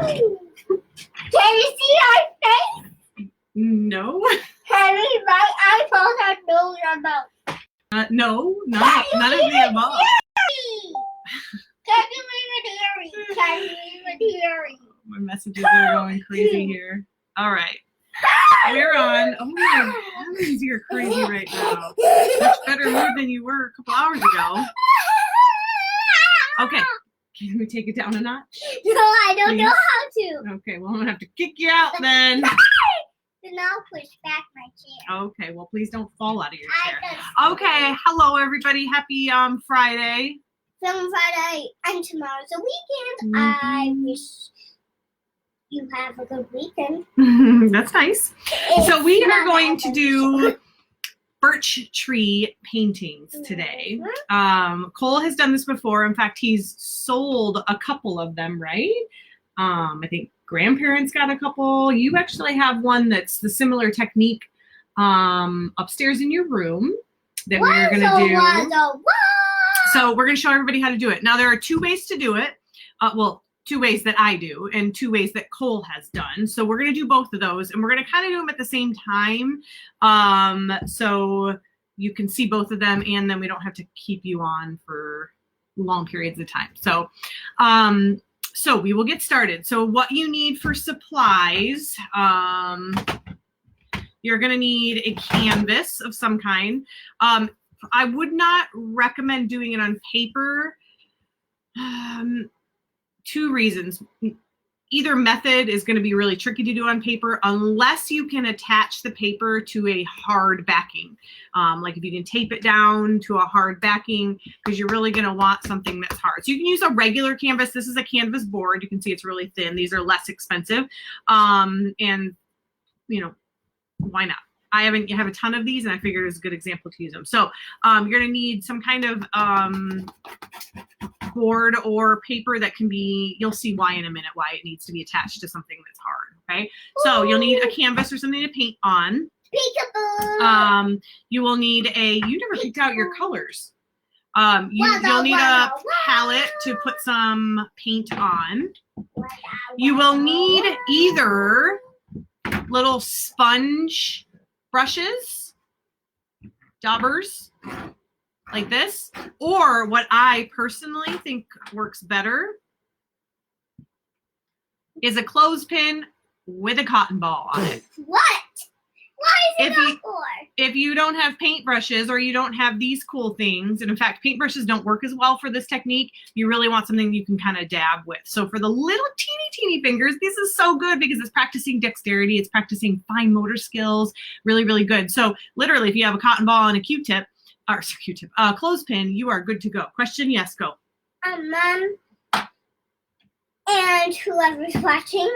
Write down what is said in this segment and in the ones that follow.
Can you see our face? No. Harry, my eyeballs are nose about. No, none of the above. Can you even hear me? Can you even hear me? My messages are going crazy here. All right. We're on. Oh my heavens, you're crazy right now. Much better mood than you were a couple hours ago. Okay. Can we take it down a notch? No, I don't know how to. Okay, well, I'm going to have to kick you out then. Then I'll push back my chair. Okay, well, please don't fall out of your chair. Okay, hello, everybody. Happy Friday. Film Friday, and tomorrow's a weekend. I wish you have a good weekend. That's nice. So we are going to do birch tree paintings today. Cole has done this before. In fact, he's sold a couple of them, right? I think grandparents got a couple. You actually have one that's the similar technique upstairs in your room that we're going to do. So we're going to show everybody how to do it. Now, there are two ways to do it. Well, two ways that I do and two ways that Cole has done. So we're going to do both of those, and we're going to kind of do them at the same time. So you can see both of them, and then we don't have to keep you on for long periods of time. So, so we will get started. So what you need for supplies, you're going to need a canvas of some kind. I would not recommend doing it on paper. Two reasons. Either method is going to be really tricky to do on paper unless you can attach the paper to a hard backing. Like if you can tape it down to a hard backing, because you're really going to want something that's hard. So you can use a regular canvas. This is a canvas board. You can see it's really thin. These are less expensive. And, you know, why not? I have a ton of these, and I figured it was a good example to use them. So you're going to need some kind of board or paper that can be, you'll see why in a minute, why it needs to be attached to something that's hard, okay? So you'll need a canvas or something to paint on. Peekaboo. You will need you never picked out your colors. You'll need a palette to put some paint on. You will need either little sponge brushes, daubers, like this, or what I personally think works better is a clothespin with a cotton ball on it. What? Why is it not for? If you don't have paintbrushes or you don't have these cool things, and in fact, paintbrushes don't work as well for this technique, you really want something you can kind of dab with. So for the little teeny fingers, this is so good because it's practicing dexterity, it's practicing fine motor skills, really, really good. So literally, if you have a cotton ball and a clothespin, you are good to go. Question, yes, go. Mom, and whoever's watching,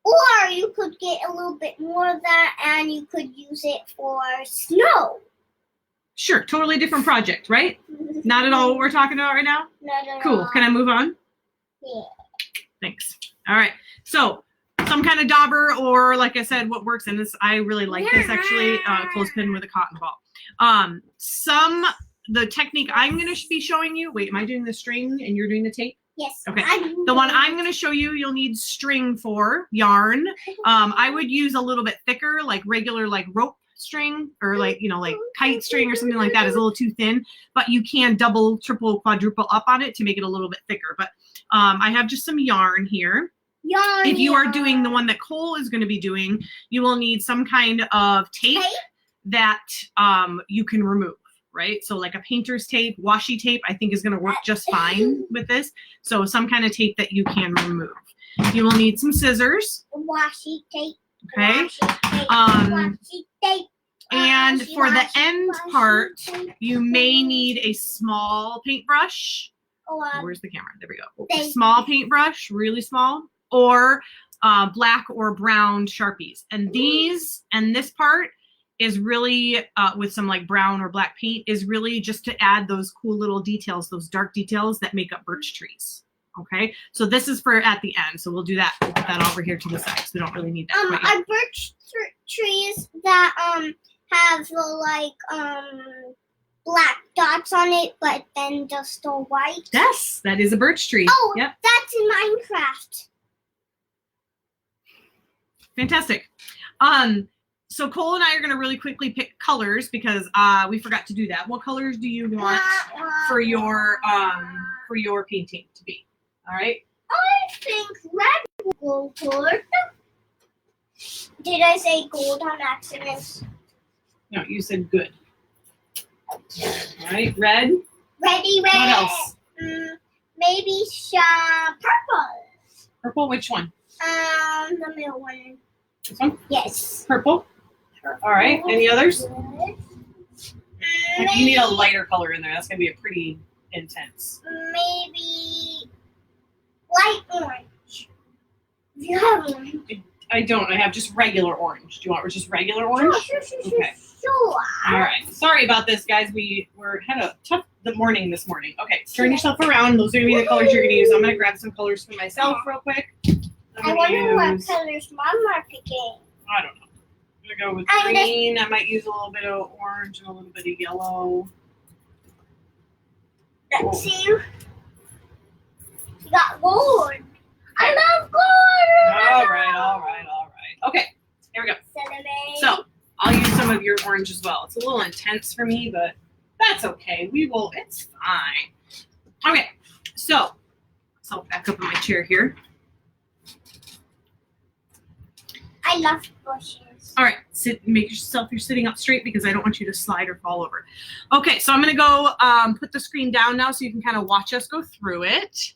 or you could get a little bit more of that and you could use it for snow. Sure, totally different project, right? Not at all what we're talking about right now? Not at cool. all. Can I move on? Yeah. Thanks. All right. So some kind of dauber, or like I said, what works in this, I really like this actually, clothespin with a cotton ball. The technique I'm going to be showing you, wait, am I doing the string and you're doing the tape? Yes. Okay. The one I'm going to show you, you'll need string for, yarn. I would use a little bit thicker, like regular, like rope string, or like, you know, like kite string or something like that is a little too thin, but you can double, triple, quadruple up on it to make it a little bit thicker. But I have just some yarn here. If you are doing the one that Cole is going to be doing, you will need some kind of tape that you can remove. Right? So like a painter's tape, washi tape, I think is going to work just fine with this. So some kind of tape that you can remove. You will need some scissors. Washi tape. Okay. Washi tape. And for the end part, you may need a small paintbrush. Where's the camera? There we go. A small paintbrush, really small, or black or brown Sharpies. And these, and this part, is really, with some like brown or black paint, is really just to add those cool little details, those dark details that make up birch trees. Okay, so this is for at the end. So we'll do that. We'll put that over here to the side. So we don't really need that. Are birch trees that have the like black dots on it, but then just all white? Yes, that is a birch tree. Oh, yep. That's in Minecraft. Fantastic. So Cole and I are going to really quickly pick colors because we forgot to do that. What colors do you want for your painting to be? All right. I think red will go good. Did I say gold on accident? No, you said good. All right, red. Ready, red. What else? Maybe some purple. Purple, which one? The middle one. This one? Yes. Purple. All right, any others? Maybe, You need a lighter color in there. That's going to be a pretty intense. maybe light orange. If you have one. I don't. I have just regular orange. Do you want just regular orange? Sure. Okay. All right. Sorry about this, guys. We had a tough morning this morning. Okay, turn yourself around. Those are going to be the colors you're going to use. I'm going to grab some colors for myself real quick. I wonder what colors Mom are picking. I don't know. I'm going to go with green. I might use a little bit of orange and a little bit of yellow. Let's see. You got gold. I love gold. All right. Okay, here we go. So I'll use some of your orange as well. It's a little intense for me, but that's okay. It's fine. Okay, so I'll back up in my chair here. I love bushes. All right, make yourself, you're sitting up straight because I don't want you to slide or fall over. Okay, so I'm gonna go put the screen down now so you can kind of watch us go through it.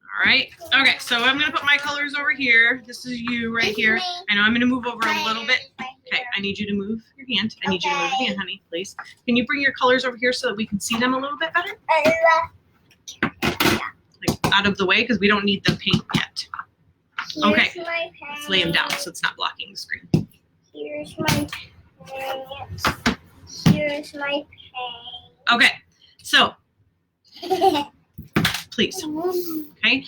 All right, okay, so I'm gonna put my colors over here. This is you right here. I know I'm gonna move over a little bit. Okay, I need you to move your hand. I need you to move your hand, honey, please. Can you bring your colors over here so that we can see them a little bit better? Like out of the way because we don't need the paint yet. Okay, let's lay them down so it's not blocking the screen. Here's my paint. Here's my paint. Okay, so please. Okay,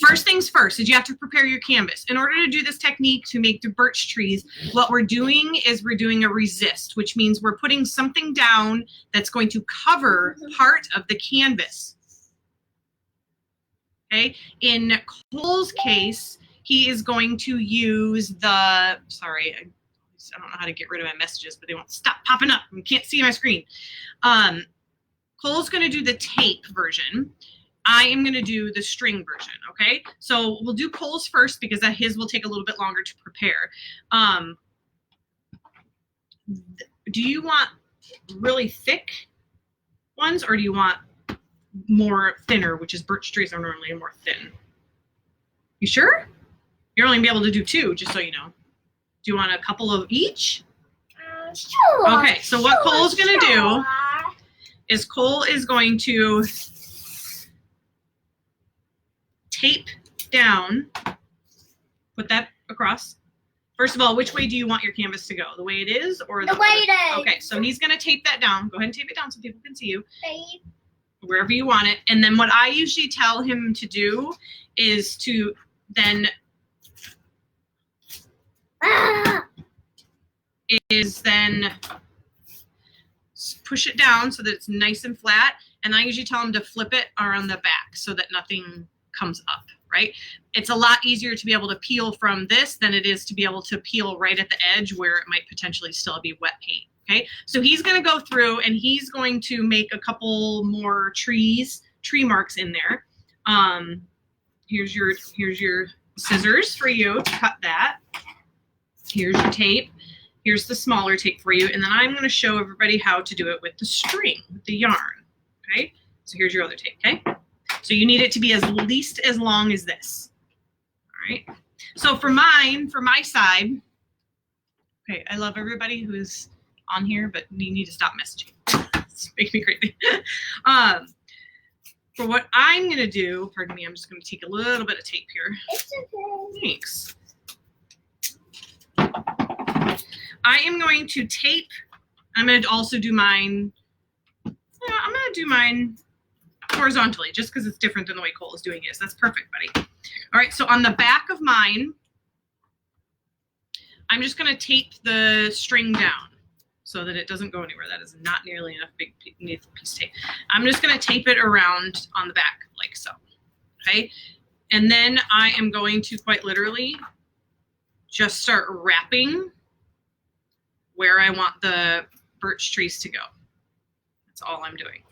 first things first is you have to prepare your canvas. In order to do this technique to make the birch trees, what we're doing is we're doing a resist, which means we're putting something down that's going to cover part of the canvas. Okay, in Cole's case, he is going to use the, sorry, I don't know how to get rid of my messages, but they won't stop popping up. You can't see my screen. Cole's going to do the tape version. I am going to do the string version, okay? So we'll do Cole's first because his will take a little bit longer to prepare. Do you want really thick ones or do you want more thinner, which is birch trees are normally more thin? You sure? You're only going to be able to do 2, just so you know. Do you want a couple of each? Sure. Okay, so what Cole's going to do is Cole is going to tape down, put that across. First of all, which way do you want your canvas to go? The way it is or the way it is? Okay, so he's going to tape that down. Go ahead and tape it down so people can see you. Tape. Wherever you want it. And then what I usually tell him to do is to then push it down so that it's nice and flat. And I usually tell him to flip it around the back so that nothing comes up, right? It's a lot easier to be able to peel from this than it is to be able to peel right at the edge where it might potentially still be wet paint. Okay, so he's going to go through and he's going to make a couple more tree marks in there. Here's your scissors for you to cut that. Here's your tape. Here's the smaller tape for you. And then I'm going to show everybody how to do it with the string, with the yarn. Okay, so here's your other tape. Okay, so you need it to be at least as long as this. All right, so for my side, okay, I love everybody who's on here, but you need to stop messaging. It's making me crazy. For what I'm going to do, pardon me, I'm just going to take a little bit of tape here. It's okay. Thanks. I am going to tape. I'm going to also do mine. I'm going to do mine horizontally just because it's different than the way Cole is doing it. So that's perfect, buddy. All right, so on the back of mine, I'm just going to tape the string down so that it doesn't go anywhere. That is not nearly enough big piece of tape. I'm just going to tape it around on the back like so, okay? And then I am going to quite literally just start wrapping where I want the birch trees to go. That's all I'm doing.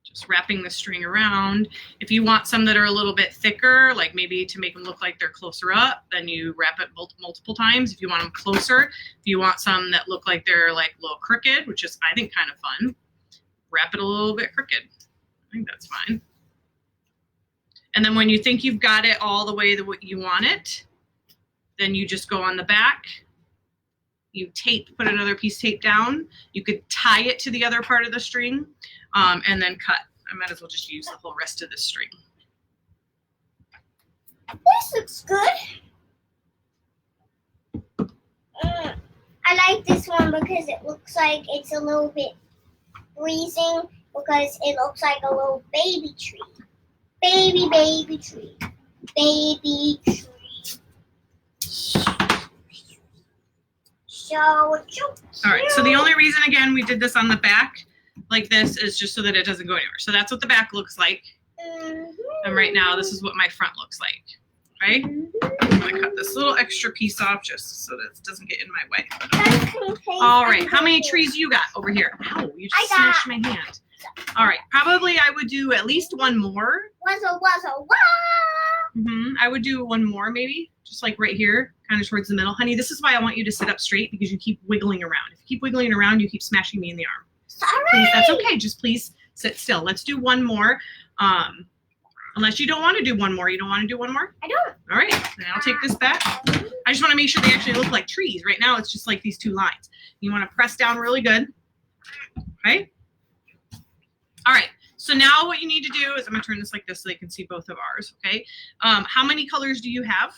Just wrapping the string around. If you want some that are a little bit thicker, like maybe to make them look like they're closer up, then you wrap it multiple times. If you want them closer, if you want some that look like they're like a little crooked, which is I think kind of fun, wrap it a little bit crooked. I think that's fine. And then when you think you've got it all the way that you want it, then you just go on the back. You put another piece of tape down. You could tie it to the other part of the string and then cut. I might as well just use the whole rest of this string. This looks good. I like this one because it looks like it's a little bit freezing because it looks like a little baby tree. Baby tree. Baby tree. All right, so the only reason, again, we did this on the back like this is just so that it doesn't go anywhere. So that's what the back looks like. And right now, this is what my front looks like, right? I'm going to cut this little extra piece off just so that it doesn't get in my way. All right, how many trees you got over here? Ow, you just smashed my hand. All right, probably I would do at least one more. I would do one more maybe, just like right here, kind of towards the middle. Honey, this is why I want you to sit up straight because you keep wiggling around. If you keep wiggling around, you keep smashing me in the arm. Sorry. Please, that's okay. Just please sit still. Let's do one more. Unless you don't want to do one more. You don't want to do one more? I don't. All right, then I'll take this back. I just want to make sure they actually look like trees. Right now, it's just like these two lines. You want to press down really good. Okay? All right, so now what you need to do is I'm going to turn this like this so they can see both of ours, okay? How many colors do you have?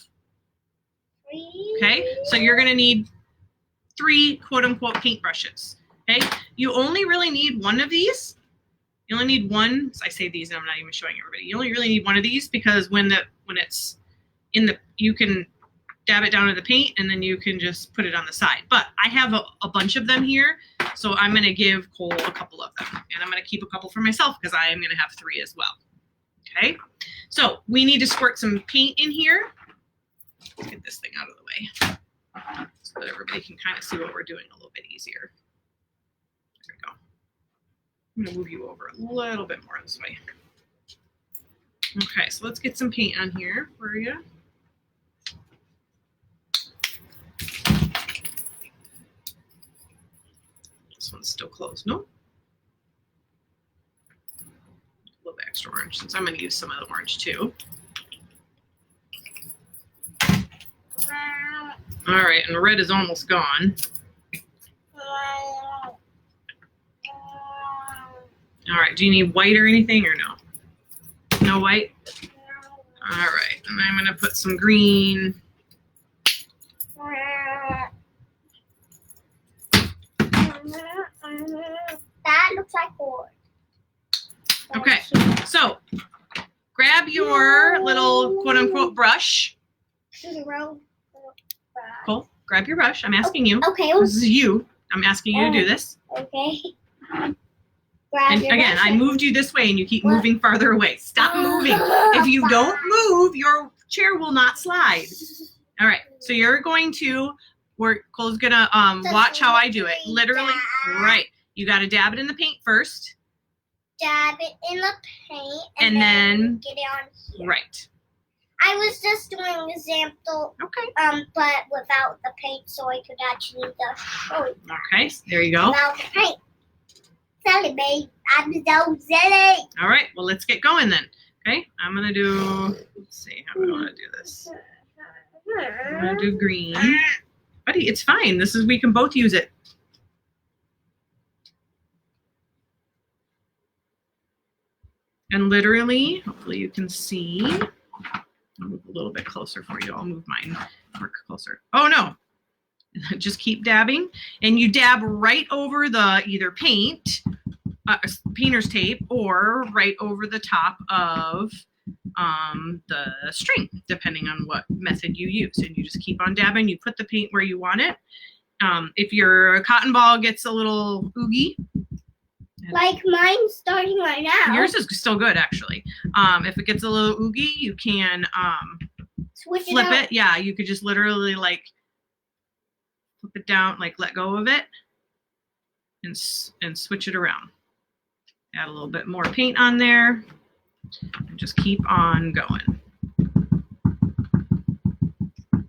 3. Okay, so you're going to need 3 quote-unquote paintbrushes, okay? You only really need one of these. You only need one. So I say these and I'm not even showing everybody. You only really need one of these because when it's in the, you can dab it down in the paint and then you can just put it on the side. But I have a bunch of them here, so I'm going to give Cole a couple of them. And I'm going to keep a couple for myself because I am going to have 3 as well. Okay, so we need to squirt some paint in here. Let's get this thing out of the way so that everybody can kind of see what we're doing a little bit easier. There we go. I'm going to move you over a little bit more this way. Okay, so let's get some paint on here for you. This one's still closed. Nope. A little bit extra orange since I'm going to use some of the orange too. All right, and the red is almost gone. All right, do you need white or anything or no? No white? All right, and I'm gonna put some green. That looks like wood. Okay, so grab your little quote unquote brush. Cole, grab your brush. I'm asking you. Okay. This is you. I'm asking you to do this. Okay. And again, I moved you this way and you keep moving farther away. Stop moving. If you don't move, your chair will not slide. All right, so you're going to, Cole's gonna watch how I do it. Literally, right. You gotta dab it in the paint first. Dab it in the paint and then get it on here. Right. I was just doing an example, okay. But without the paint so I could actually just show you. Okay, there you go. Without the paint. Silly, babe. I'm so silly. All right, well, let's get going then. Okay, I'm going to do, let's see, how do I want to do this? I'm going to do green. Buddy, it's fine. We can both use it. And literally, hopefully you can see. I'll move a little bit closer for you. I'll move mine more closer. Oh, no. Just keep dabbing. And you dab right over the either paint, painter's tape, or right over the top of the string, depending on what method you use. And you just keep on dabbing. You put the paint where you want it. If your cotton ball gets a little oogie, like mine's starting right now. Yours is still good, actually. If it gets a little oogie, you can switch flip it out. it. Yeah, you could just literally like flip it down, like let go of it, and switch it around. Add a little bit more paint on there, and just keep on going.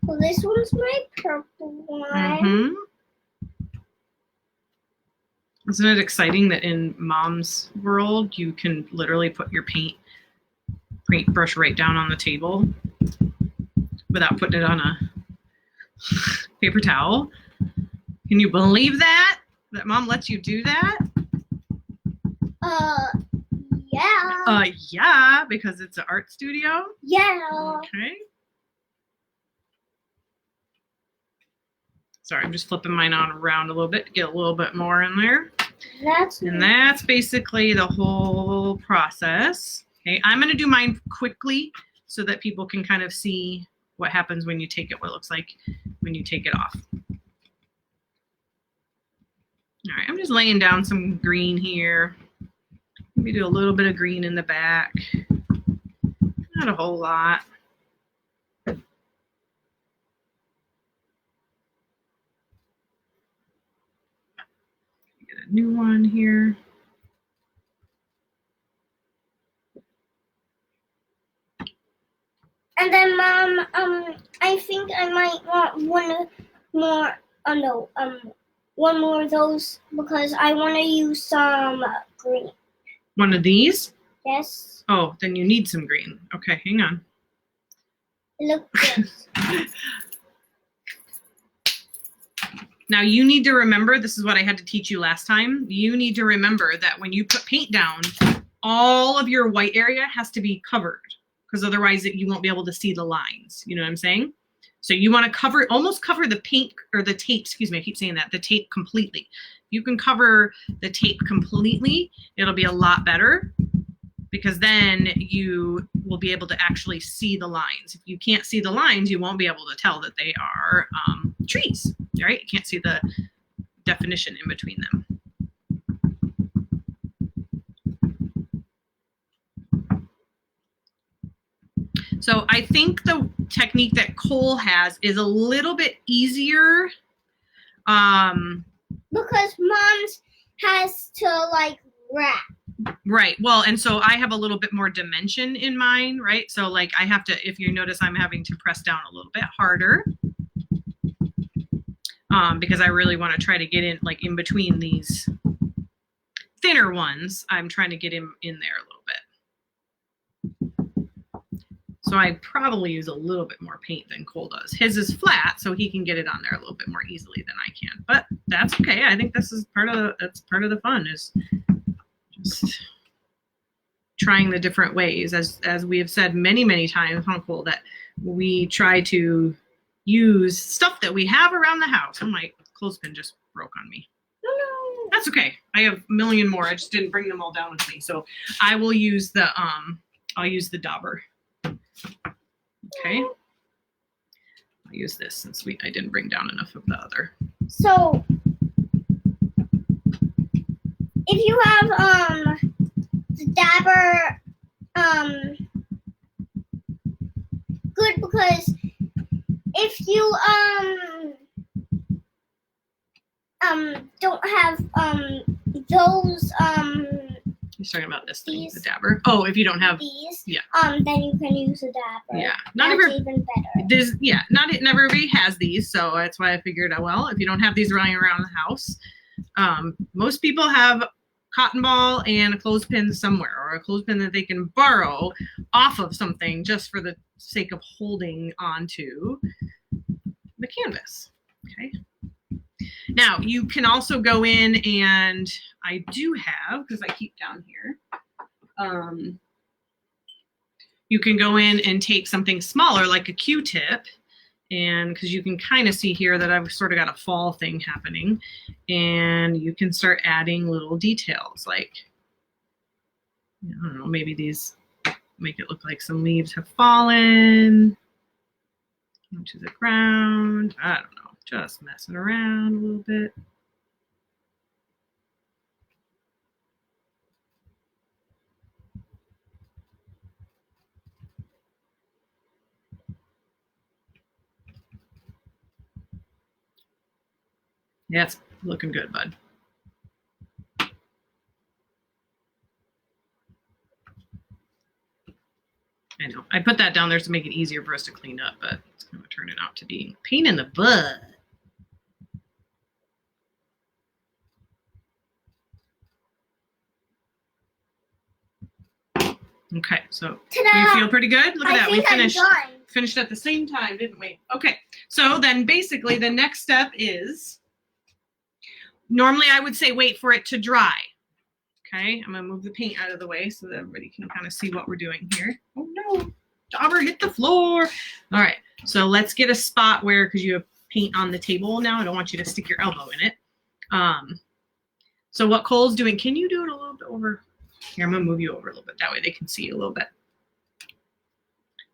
Well, this one's my purple one. Mm-hmm. Isn't it exciting that in Mom's world you can literally put your paintbrush right down on the table without putting it on a paper towel? Can you believe that? That Mom lets you do that? Yeah. Yeah, because it's an art studio. Yeah. Okay. Sorry, I'm just flipping mine on around a little bit to get a little bit more in there. And that's basically the whole process. Okay, I'm going to do mine quickly so that people can kind of see what happens when you take it, what it looks like when you take it off. All right, I'm just laying down some green here. Maybe do a little bit of green in the back. Not a whole lot. Get a new one here. And then, Mom, I think I might want one more. Oh no, one more of those because I want to use some green. One of these? Yes. Oh, then you need some green. Okay, hang on. Look this. Now you need to remember, this is what I had to teach you last time. You need to remember that when you put paint down, all of your white area has to be covered because otherwise you won't be able to see the lines. You know what I'm saying? So you want to almost cover the paint or the tape, excuse me, I keep saying that, the tape completely. You can cover the tape completely, it'll be a lot better because then you will be able to actually see the lines. If you can't see the lines, you won't be able to tell that they are trees, right? You can't see the definition in between them. So I think the technique that Cole has is a little bit easier. Because Mom's has to like wrap. Right. Well, and so I have a little bit more dimension in mine, right? So like I have to, if you notice, I'm having to press down a little bit harder because I really want to try to get in like in between these thinner ones. I'm trying to get in there a little bit. So I probably use a little bit more paint than Cole does. His is flat, so he can get it on there a little bit more easily than I can. But that's okay. I think this is part of the fun is just trying the different ways. As we have said many, many times, huh, Cole, that we try to use stuff that we have around the house. Oh, my clothespin just broke on me. No. That's okay. I have a million more. I just didn't bring them all down with me. So I will use the I'll use the dauber. Okay. I'll use this since I didn't bring down enough of the other. So if you have the dabber good because if you don't have those You're talking about this thing, these, the dabber. Oh, if you don't have these, yeah. Then you can use a dabber. Yeah, That's even better. Not everybody has these, so that's why I figured out. Well, if you don't have these running around the house, most people have cotton ball and a clothespin somewhere, or a clothespin that they can borrow off of something just for the sake of holding onto the canvas. Okay. Now you can also go in, and I do have, because I keep down here, you can go in and take something smaller like a Q-tip, and because you can kind of see here that I've sort of got a fall thing happening, and you can start adding little details like, I don't know, maybe these make it look like some leaves have fallen onto the ground. I don't know, just messing around a little bit. Yeah, it's looking good, bud. I know. I put that down there to make it easier for us to clean up, but it's going to turn it out to be a pain in the butt. Okay, so Ta-da! you feel pretty good? Look at that. We I'm done. finished at the same time, didn't we? Okay, so then basically the next step is, normally I would say wait for it to dry. Okay, I'm going to move the paint out of the way so that everybody can kind of see what we're doing here. Oh no, Dauber hit the floor. All right, so let's get a spot where, because you have paint on the table now, I don't want you to stick your elbow in it. So what Cole's doing, can you do it a little bit over? Here, I'm going to move you over a little bit. That way they can see you a little bit.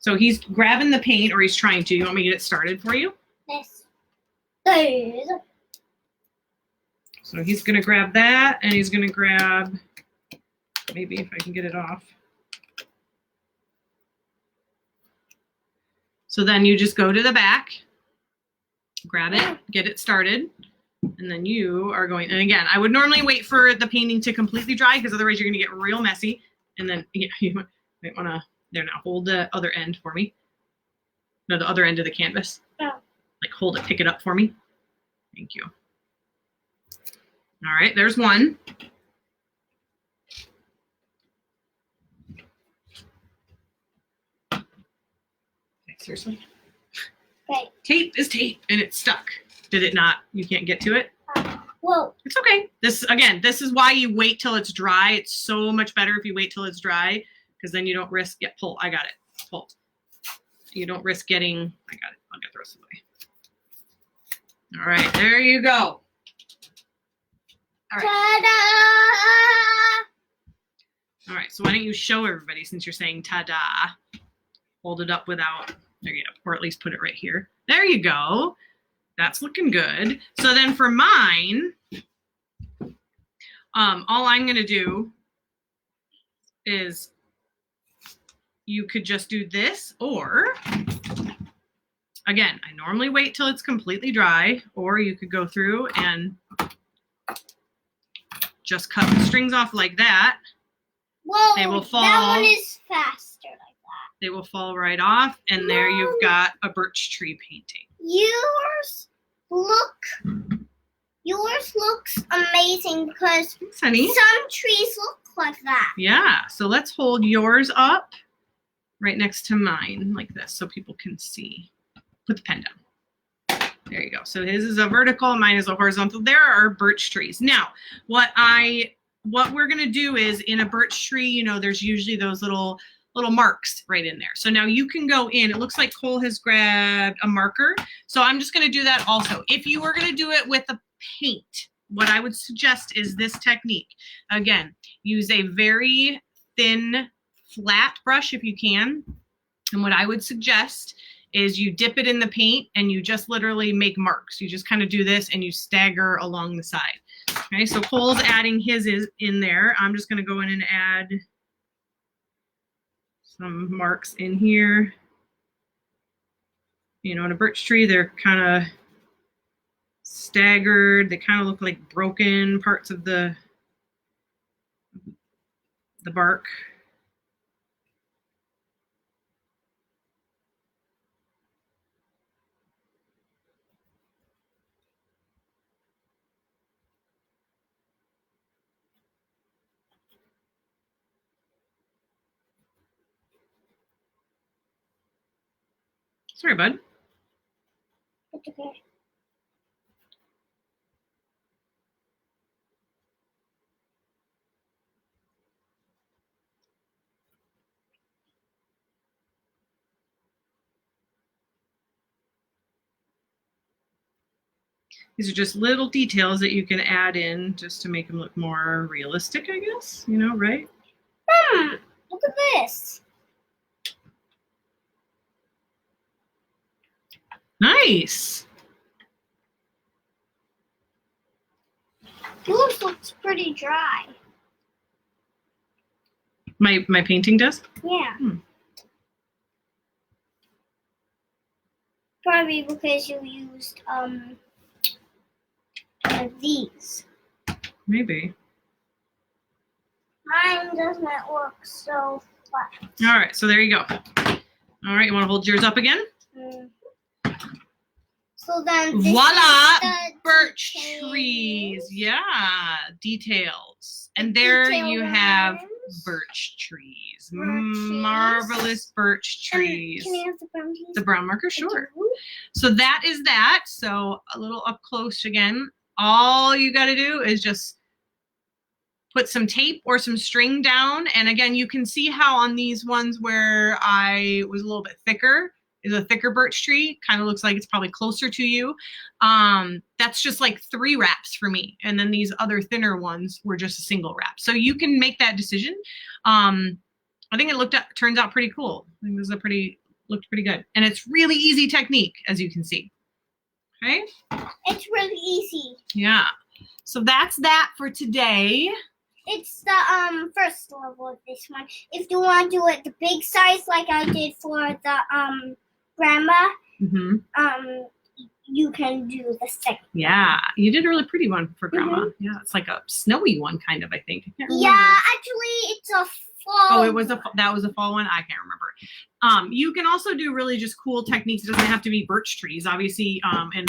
So he's grabbing the paint, or he's trying to. You want me to get it started for you? Yes. Please. So he's going to grab that, and he's going to grab, maybe if I can get it off. So then you just go to the back, grab it, get it started, and then you are going, and again, I would normally wait for the painting to completely dry because otherwise you're going to get real messy. And then you might want to, there now, hold the other end for me. No, the other end of the canvas. Oh. Like hold it, pick it up for me. Thank you. All right, there's one. Okay, seriously? Okay. Tape is tape, and it's stuck. Did it not? You can't get to it? Whoa. It's okay. This is why you wait till it's dry. It's so much better if you wait till it's dry, because then you don't risk pull. I got it. Pull. You don't risk getting. I got it. I'll get the rest of the way. All right, there you go. All right. Ta-da! All right. So why don't you show everybody, since you're saying ta-da? Hold it up without. There you go. Or at least put it right here. There you go. That's looking good. So then for mine, all I'm going to do is you could just do this, or again, I normally wait till it's completely dry, or you could go through and just cut the strings off like that. Whoa, they will fall. That one is faster like that. They will fall right off, and there you've got a birch tree painting. Yours looks amazing because Thanks, honey. some trees look like that. Yeah, so let's hold yours up right next to mine like this so people can see. Put the pen down. There you go. So his is a vertical, mine is a horizontal. There are birch trees. Now, what we're going to do is, in a birch tree, you know, there's usually those little marks right in there. So now you can go in. It looks like Cole has grabbed a marker. So I'm just going to do that also. If you were going to do it with a paint, what I would suggest is this technique. Again, use a very thin, flat brush if you can. And what I would suggest is you dip it in the paint and you just literally make marks. You just kind of do this and you stagger along the side. Okay, so Cole's adding his in there. I'm just going to go in and add some marks in here. You know, in a birch tree, they're kind of staggered. They kind of look like broken parts of the bark. Sorry, bud. It's okay. These are just little details that you can add in just to make them look more realistic, I guess. You know, right? Look at this. Nice. Yours looks pretty dry. My painting does? Yeah. Probably because you used one of these. Maybe. Mine doesn't work so flat. All right, so there you go. All right, you want to hold yours up again? So then this Voila! is the Birch details. trees. Yeah, details. And there Detail you have ones. birch trees. Birch trees. Marvelous birch trees. Can I have the brown piece? The brown marker, sure. So that is that. So a little up close again. All you got to do is just put some tape or some string down. And again, you can see how on these ones where I was a little bit thicker, is a thicker birch tree. Kind of looks like it's probably closer to you. That's just like 3 wraps for me. And then these other thinner ones were just a single wrap. So you can make that decision. I think it turns out pretty cool. I think this is looked pretty good. And it's really easy technique, as you can see. Okay? It's really easy. Yeah. So that's that for today. It's the first level of this one. If you want to do it the big size like I did for the grandma, you can do the second. Yeah, you did a really pretty one for grandma. Yeah, it's like a snowy one kind of, I think. I can't remember. Yeah, actually it's a fall. Oh, that was a fall one? I can't remember. You can also do really just cool techniques. It doesn't have to be birch trees, obviously. And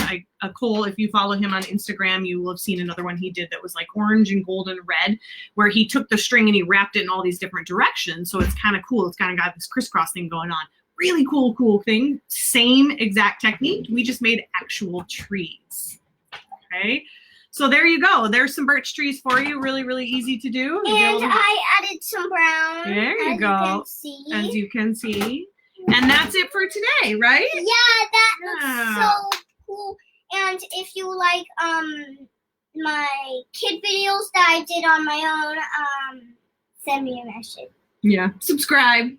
Cole, if you follow him on Instagram, you will have seen another one he did that was like orange and gold and red, where he took the string and he wrapped it in all these different directions. So it's kind of cool. It's kind of got this crisscross thing going on. Really cool thing. Same exact technique. We just made actual trees. Okay. So there you go. There's some birch trees for you. Really easy to do. And I added some brown. There you go. As you can see. And that's it for today, right? Yeah, that looks so cool. And if you like my kid videos that I did on my own, send me a message. Yeah. Subscribe.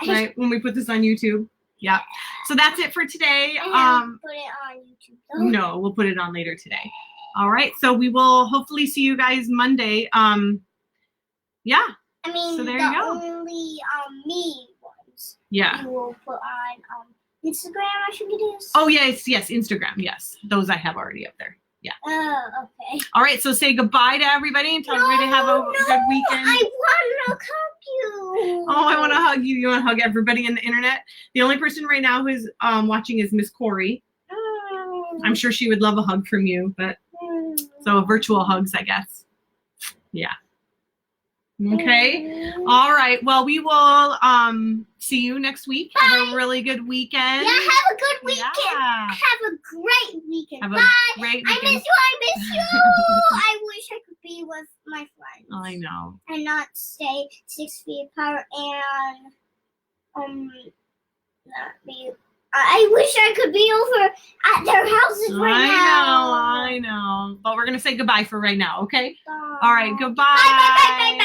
Right, when we put this on YouTube. Yeah. So that's it for today. Put it on YouTube though. No, we'll put it on later today. All right. So we will hopefully see you guys Monday. Yeah. I mean, so there the you go. only me ones. Yeah. You will put on Instagram, I think it is. Oh yes, Instagram. Yes. Those I have already up there. Yeah. Oh, okay. All right. So say goodbye to everybody and tell everybody to have a good weekend. I want to hug you. Oh, I want to hug you. You want to hug everybody in the internet? The only person right now who's watching is Miss Corey. I'm sure she would love a hug from you, but so virtual hugs, I guess. Yeah. Okay. All right. Well, we will see you next week. Bye. Have a really good weekend. Yeah, have a good weekend. Yeah. Have a great weekend. Have Bye. a great weekend. I miss you. I wish I could be with my friends. I know. And not stay 6 feet apart and not be. I wish I could be over at their houses right now. I know. But we're gonna say goodbye for right now, okay? Bye. All right, goodbye. Bye.